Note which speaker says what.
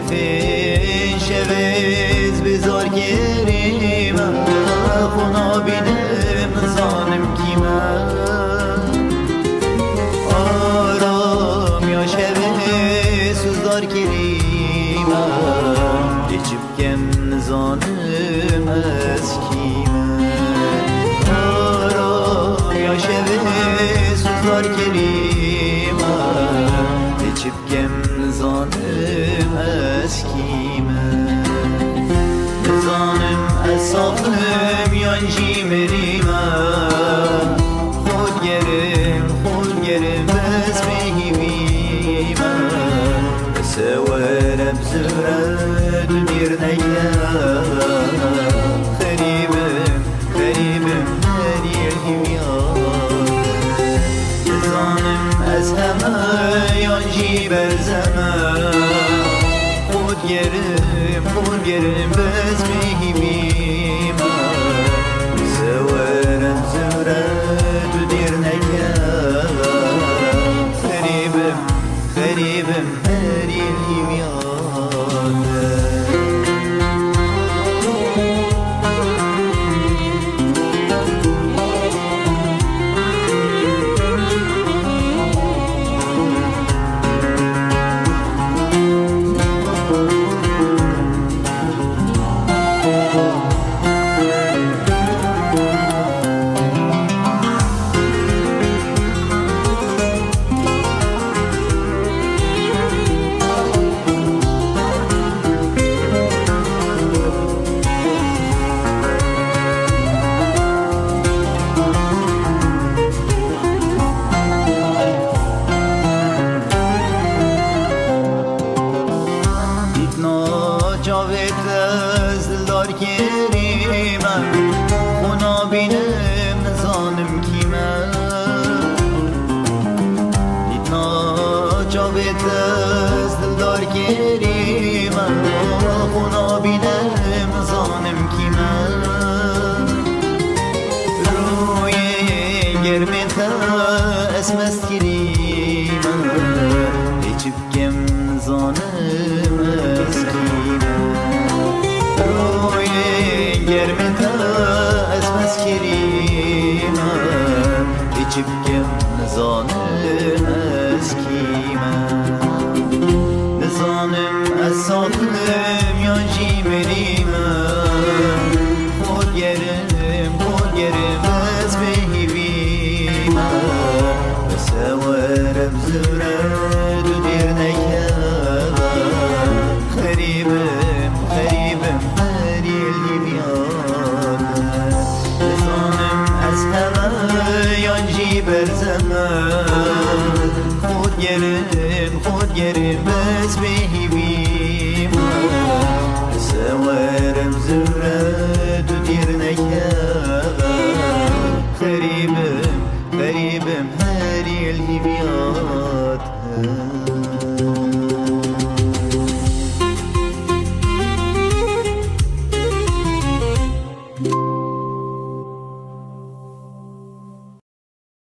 Speaker 1: فين شویز بزار گریمه خونا بینم نزانم کیمه آرام یا شویز سوزدار گریمه دیچب کم نزانم از کیمه آرام یا شویز سوزدار گریمه دیچب کم نزانم از کیمه نزانم از صافم یانجی مریمه خود گرم از بهیمیمه سوارم زورد دیر نگم غریبم هریم نزانم از همه یانجی برزمه خود گرم بز بهیمیمه زوارم زورد دیر نگم غریبم هریم یاده جاوید از دلدار گریمه خونا بینم نزانم کیمه دیدنا جاوید از دلدار گریمه خونا بینم نزانم کیمه روی گرمه تا اسم است گریمه دیچب کم نزانم از کیمه گرمه تا اسم از کریمه دیچب کم نزانم از کیمه نزانم از صافم یانجی مریمه خود گرم از بهیمیمه بسوارم زورد و دیر نکم غریبم هریم یاده نزانم از همه یانجی برزمه خود گرم از بهیمیمه